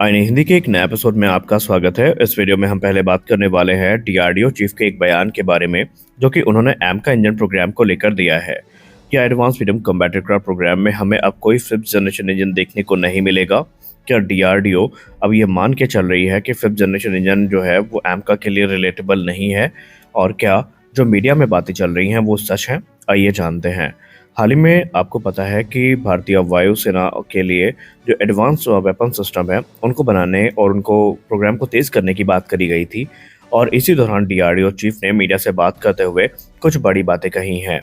आईने हिंदी के एक नए एपिसोड में आपका स्वागत है। इस वीडियो में हम पहले बात करने वाले हैं डीआरडीओ चीफ के एक बयान के बारे में, जो कि उन्होंने एमका इंजन प्रोग्राम को लेकर दिया है कि advance medium combat aircraft programme में हमें अब कोई फिफ्थ जनरेशन इंजन देखने को नहीं मिलेगा। क्या डीआरडीओ अब ये मान के चल रही है कि फिफ्थ जनरेशन इंजन जो है वो एमका के लिए रिलेटेबल नहीं है, और क्या जो मीडिया में बातें चल रही हैं वो सच हैं? आइए जानते हैं। हाल ही में आपको पता है कि भारतीय वायुसेना के लिए जो एडवांस वेपन सिस्टम है उनको बनाने और उनको प्रोग्राम को तेज़ करने की बात करी गई थी, और इसी दौरान डीआरडीओ चीफ ने मीडिया से बात करते हुए कुछ बड़ी बातें कही हैं।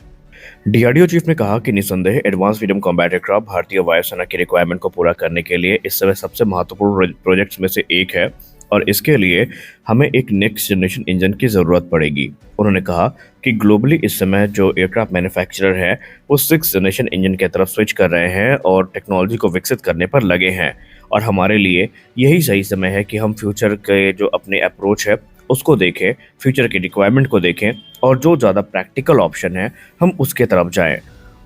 डीआरडीओ चीफ ने कहा कि निस्संदेह एडवांस मीडियम कॉम्बैट एयरक्राफ्ट भारतीय वायुसेना की रिक्वायरमेंट को पूरा करने के लिए इस समय सबसे महत्वपूर्ण प्रोजेक्ट्स में से एक है, और इसके लिए हमें एक नेक्स्ट जनरेशन इंजन की ज़रूरत पड़ेगी। उन्होंने कहा कि ग्लोबली इस समय जो एयरक्राफ्ट मैन्युफैक्चरर है वो सिक्स जनरेशन इंजन की तरफ स्विच कर रहे हैं और टेक्नोलॉजी को विकसित करने पर लगे हैं, और हमारे लिए यही सही समय है कि हम फ्यूचर के जो अपने अप्रोच है उसको देखें, फ्यूचर की रिक्वायरमेंट को देखें, और जो ज़्यादा प्रैक्टिकल ऑप्शन है हम उसके तरफ जाएं।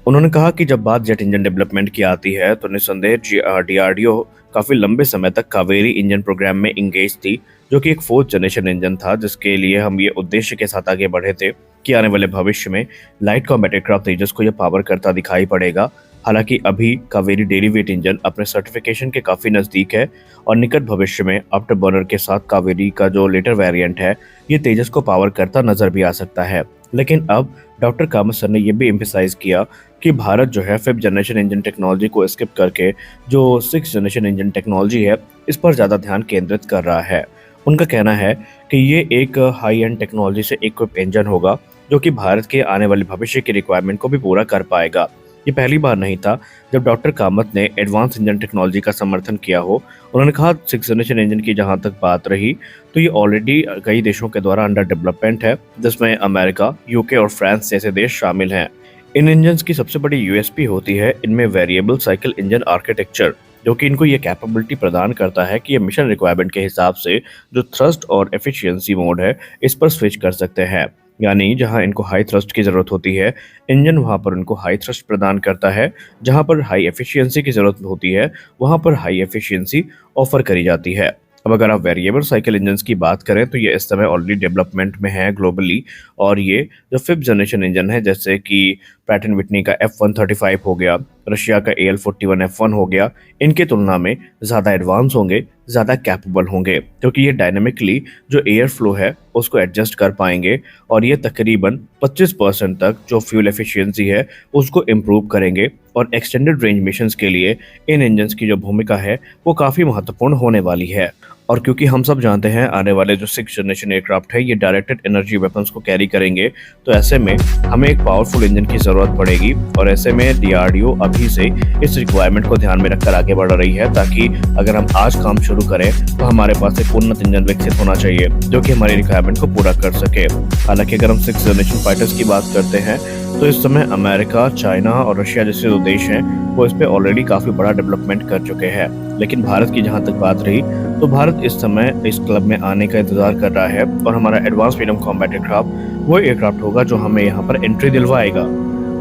उन्होंने कहा कि जब बात जेट इंजन डेवलपमेंट की आती है तो निस्संदेह डीआरडीओ काफ़ी लंबे समय तक कावेरी इंजन प्रोग्राम में इंगेज थी, जो कि एक फोर्थ जनरेशन इंजन था, जिसके लिए हम ये उद्देश्य के साथ आगे बढ़े थे कि आने वाले भविष्य में लाइट कॉम्बैट एयरक्राफ्ट तेजस को यह पावर करता दिखाई पड़ेगा। हालांकि अभी कावेरी डेरिवेट इंजन अपने सर्टिफिकेशन के काफ़ी नज़दीक है, और निकट भविष्य में आफ्टर बर्नर के साथ कावेरी का जो लेटर वेरिएंट है ये तेजस को पावर करता नजर भी आ सकता है। लेकिन अब डॉक्टर कामत सर ने यह भी एम्फेसाइज किया कि भारत जो है फिफ्थ जनरेशन इंजन टेक्नोलॉजी को स्किप करके जो सिक्स जनरेशन इंजन टेक्नोलॉजी है इस पर ज़्यादा ध्यान केंद्रित कर रहा है। उनका कहना है कि ये एक हाई एंड टेक्नोलॉजी से इक्विप इंजन होगा, जो कि भारत के आने वाले भविष्य की रिक्वायरमेंट को भी पूरा कर पाएगा। ये पहली बार नहीं था जब डॉक्टर कामत ने एडवांस इंजन टेक्नोलॉजी का समर्थन किया हो। उन्होंने कहा सिक्स जनरेशन इंजन की जहां तक बात रही तो ये ऑलरेडी कई देशों के द्वारा अंडर डेवलपमेंट है, जिसमें अमेरिका, यूके और फ्रांस जैसे देश शामिल हैं। इन इंजन्स की सबसे बड़ी यूएसपी होती है इनमें वेरिएबल साइकिल इंजन आर्किटेक्चर, जो कि इनको ये कैपेबिलिटी प्रदान करता है कि ये मिशन रिक्वायरमेंट के हिसाब से जो थ्रस्ट और एफिशिएंसी मोड है इस पर स्विच कर सकते हैं। यानी जहां इनको हाई थ्रस्ट की ज़रूरत होती है इंजन वहां पर उनको हाई थ्रस्ट प्रदान करता है, जहां पर हाई एफिशिएंसी की ज़रूरत होती है वहां पर हाई एफिशिएंसी ऑफर करी जाती है। अब अगर आप वेरिएबल साइकिल इंजन्स की बात करें तो ये इस समय ऑलरेडी डेवलपमेंट में है ग्लोबली, और ये जो फिफ्थ जनरेशन इंजन है जैसे कि प्रैट एंड विटनी का F135 हो गया, रशिया का AL41F1 हो गया, इनके तुलना में ज़्यादा एडवांस होंगे, ज़्यादा कैपेबल होंगे, क्योंकि ये डायनेमिकली जो एयर फ्लो है उसको एडजस्ट कर पाएंगे, और ये तकरीबन 25% तक जो फ्यूल एफिशिएंसी है उसको इम्प्रूव करेंगे। और एक्सटेंडेड रेंज मिशंस के लिए इन इंजन्स की जो भूमिका है वो काफ़ी महत्वपूर्ण होने वाली है। और क्योंकि हम सब जानते हैं आने वाले जो सिक्स जनरेशन एयरक्राफ्ट है ये डायरेक्टेड एनर्जी वेपन्स को कैरी करेंगे, तो ऐसे में हमें एक पावरफुल इंजन की ज़रूरत पड़ेगी, और ऐसे में डीआरडीओ अभी से इस रिक्वायरमेंट को ध्यान में रखकर आगे बढ़ रही है, ताकि अगर हम आज काम शुरू करें तो हमारे पास एक उन्नत इंजन विकसित होना चाहिए जो कि हमारी रिक्वायरमेंट को पूरा कर सके। हालांकि अगर हम सिक्स जनरेशन फाइटर्स की बात करते हैं तो इस समय अमेरिका, चाइना और रशिया जैसे जो देश हैं वो इस पे ऑलरेडी काफ़ी बड़ा डेवलपमेंट कर चुके हैं। लेकिन भारत की जहां तक बात रही तो भारत इस समय इस क्लब में आने का इंतजार कर रहा है, और हमारा एडवांस मीडियम कॉम्बैट एयरक्राफ्ट वो एयरक्राफ्ट होगा जो हमें यहाँ पर एंट्री दिलवाएगा।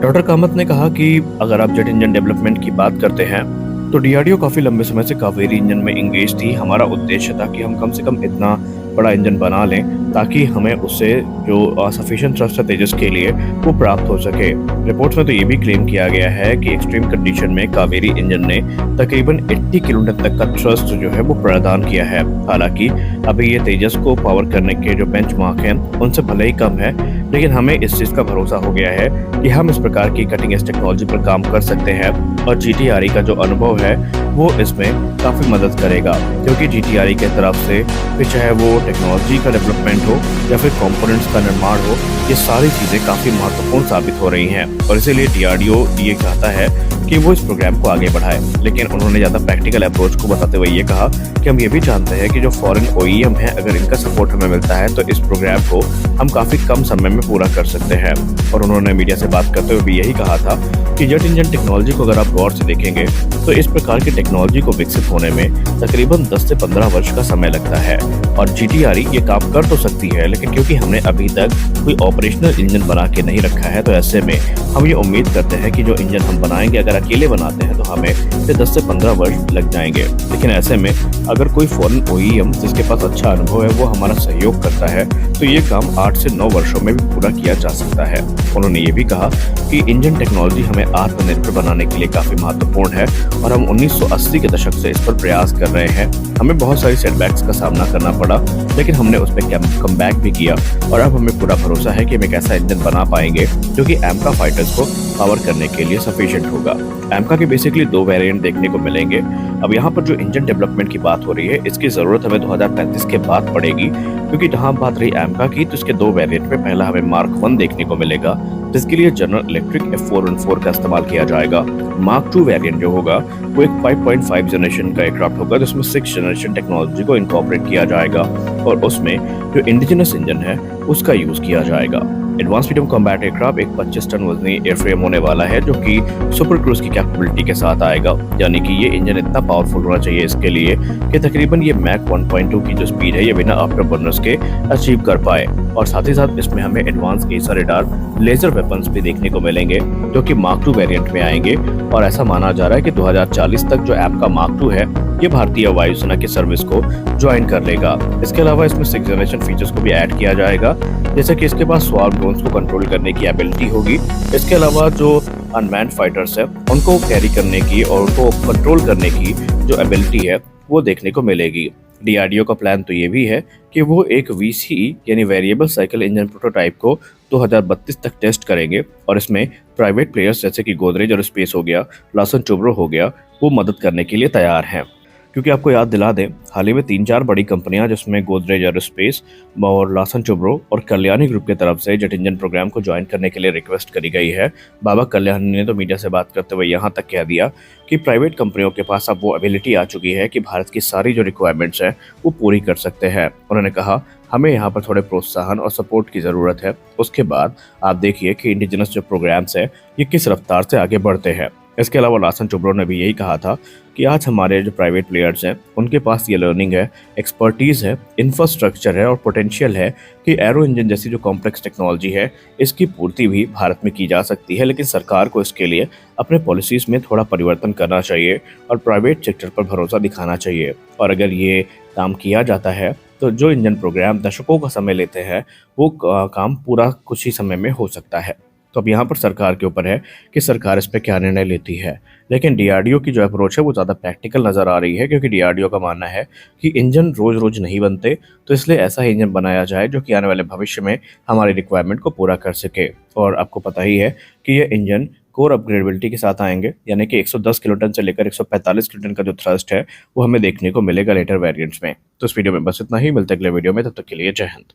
डॉक्टर कामत ने कहा कि अगर आप जेट इंजन डेवलपमेंट की बात करते हैं तो डीआरडीओ काफ़ी लंबे समय से कावेरी इंजन में इंगेज थी। हमारा उद्देश्य था कि हम कम से कम इतना बड़ा इंजन बना लें ताकि हमें उससे जो सफिशिएंट थ्रस्ट है तेजस के लिए वो प्राप्त हो सके। रिपोर्ट्स में तो ये भी क्लेम किया गया है कि एक्सट्रीम कंडीशन में कावेरी इंजन ने तकरीबन 80 किलोमीटर तक का थ्रस्ट जो है वो प्रदान किया है। हालांकि अभी ये तेजस को पावर करने के जो बेंचमार्क हैं उनसे भले ही कम है, लेकिन हमें इस चीज़ का भरोसा हो गया है कि हम इस प्रकार की कटिंग एज टेक्नोलॉजी पर काम कर सकते हैं, और जीटीआरई का जो अनुभव है वो इसमें काफ़ी मदद करेगा, क्योंकि जीटीआरई के तरफ से फिर चाहे वो टेक्नोलॉजी का डेवलपमेंट हो या फिर कंपोनेंट्स का निर्माण हो, ये सारी चीज़ें काफ़ी महत्वपूर्ण साबित हो रही हैं, और इसीलिए डीआरडीओ ये चाहता है कि वो इस प्रोग्राम को आगे बढ़ाए। लेकिन उन्होंने ज़्यादा प्रैक्टिकल अप्रोच को बताते हुए ये कहा कि हम ये भी जानते हैं कि जो फॉरेन ओईएम है अगर इनका सपोर्ट हमें मिलता है तो इस प्रोग्राम को हम काफ़ी कम समय में पूरा कर सकते हैं। और उन्होंने मीडिया से बात करते हुए भी यही कहा था कि जेट इंजन टेक्नोलॉजी को अगर आप गौर से देखेंगे तो इस प्रकार की टेक्नोलॉजी को विकसित होने में तकरीबन 10 से 15 वर्ष का समय लगता है। और GTRE ये काम कर तो सकती है, लेकिन क्योंकि हमने अभी तक कोई ऑपरेशनल इंजन बना के नहीं रखा है, तो ऐसे में हम ये उम्मीद करते हैं कि जो इंजन हम बनाएंगे, अगर अकेले बनाते हैं तो हमें 10 से 15 वर्ष लग जाएंगे। लेकिन ऐसे में अगर कोई फॉरेन OEM जिसके पास अच्छा अनुभव है वो हमारा सहयोग करता है, तो ये काम 8 से 9 वर्षों में भी पूरा किया जा सकता है। उन्होंने ये भी कहा कि इंजन टेक्नोलॉजी हमें आत्मनिर्भर बनाने के लिए काफी महत्वपूर्ण है और हम 1980 के दशक से इस पर प्रयास कर रहे हैं। हमें बहुत सारी सेटबैक्स का सामना करना पड़ा, लेकिन हमने उस पर कम बैक भी किया और अब हमें पूरा भरोसा है कि हम एक ऐसा इंजन बना पाएंगे जो कि AMCA फाइटर्स को पावर करने के लिए सफिशिएंट होगा। AMCA के बेसिकली 2 वेरिएंट देखने को मिलेंगे। अब यहाँ पर जो इंजन डेवलपमेंट की बात हो रही है, इसकी जरूरत हमें 2035 के बाद पड़ेगी, क्योंकि जहाँ बात रही AMCA की, तो इसके 2 वेरिएंट में पहला हमें Mark 1 देखने को मिलेगा, जिसके लिए जनरल इलेक्ट्रिक F414 का इस्तेमाल किया जाएगा। Mark 2 वेरिएंट जो होगा वो एक 5.5 जनरेशन का एयरक्राफ्ट होगा, जिसमें 6 जनरेशन टेक्नोलॉजी को इनकॉर्पोरेट किया जाएगा और उसमें जो इंडिजिनस इंजन है उसका यूज किया जाएगा। एडवांस मीडियम कॉम्बैट एयरक्राफ्ट एक 25 टन वजनी एयरफ्रेम होने वाला है, जो कि सुपर क्रूज की कैपेबिलिटी के साथ आएगा, यानी कि ये इंजन इतना पावरफुल होना चाहिए इसके लिए कि तकरीबन ये मैक 1.2 की जो स्पीड है ये बिना आफ्टर बर्नर्स के अचीव कर पाए। और साथ ही साथ इसमें हमें advance AESA radar laser weapons भी देखने को मिलेंगे, जो कि Mark 2 वेरिएंट में आएंगे। और ऐसा माना जा रहा है कि 2040 तक जो AMCA Mark 2 है ये भारतीय वायुसेना की सर्विस को ज्वाइन कर लेगा। इसके अलावा इसमें 6 जनरेशन फीचर्स को भी ऐड किया जाएगा, जैसे कि इसके पास स्वार्म ड्रोन्स को कंट्रोल करने की एबिलिटी होगी। इसके अलावा जो अनमैन्ड फाइटर्स है उनको कैरी करने की और उनको कंट्रोल करने की जो एबिलिटी है वो देखने को मिलेगी। DRDO का प्लान तो ये भी है कि वो एक VCE यानी वेरिएबल साइकिल इंजन प्रोटोटाइप को 2032 तक टेस्ट करेंगे और इसमें प्राइवेट प्लेयर्स जैसे कि गोदरेज और स्पेस हो गया, लार्सन टुब्रो हो गया, वो मदद करने के लिए तैयार हैं। क्योंकि आपको याद दिला दें, हाल ही में 3-4 बड़ी कंपनियां जिसमें गोदरेज एरोस्पेस और लार्सन टुब्रो और कल्याणी ग्रुप की तरफ से जेट इंजन प्रोग्राम को ज्वाइन करने के लिए रिक्वेस्ट करी गई है। बाबा कल्याणी ने तो मीडिया से बात करते हुए यहाँ तक कह दिया कि प्राइवेट कंपनियों के पास अब वो एबिलिटी आ चुकी है कि भारत की सारी जो रिक्वायरमेंट्स हैं वो पूरी कर सकते हैं। उन्होंने कहा हमें यहाँ पर थोड़े प्रोत्साहन और सपोर्ट की ज़रूरत है। उसके बाद आप देखिए कि इंडिजिनस जो प्रोग्राम्स हैं ये किस रफ्तार से आगे बढ़ते हैं। इसके अलावा लार्सन टुब्रो ने भी यही कहा था कि आज हमारे जो प्राइवेट प्लेयर्स हैं उनके पास ये लर्निंग है, एक्सपर्टीज़ है, इंफ्रास्ट्रक्चर है और पोटेंशियल है कि एरो इंजन जैसी जो कॉम्प्लेक्स टेक्नोलॉजी है इसकी पूर्ति भी भारत में की जा सकती है। लेकिन सरकार को इसके लिए अपने पॉलिसीज़ में थोड़ा परिवर्तन करना चाहिए और प्राइवेट सेक्टर पर भरोसा दिखाना चाहिए। और अगर ये काम किया जाता है तो जो इंजन प्रोग्राम दशकों का समय लेते हैं वो काम पूरा कुछ ही समय में हो सकता है। तो अब यहाँ पर सरकार के ऊपर है कि सरकार इस पर क्या निर्णय लेती है। लेकिन DRDO की जो अप्रोच है वो ज़्यादा प्रैक्टिकल नज़र आ रही है, क्योंकि DRDO का मानना है कि इंजन रोज़ रोज़ नहीं बनते, तो इसलिए ऐसा ही इंजन बनाया जाए जो कि आने वाले भविष्य में हमारी रिक्वायरमेंट को पूरा कर सके। और आपको पता ही है कि ये इंजन कोर अपग्रेडेबिलिटी के साथ आएंगे, यानी कि 110 किलोटन से लेकर 145 किलोटन का जो थ्रस्ट है वो हमें देखने को मिलेगा लेटर वेरिएंट्स में। तो इस वीडियो में बस इतना ही, मिलते अगले वीडियो में, तब तक के लिए जय हिंद।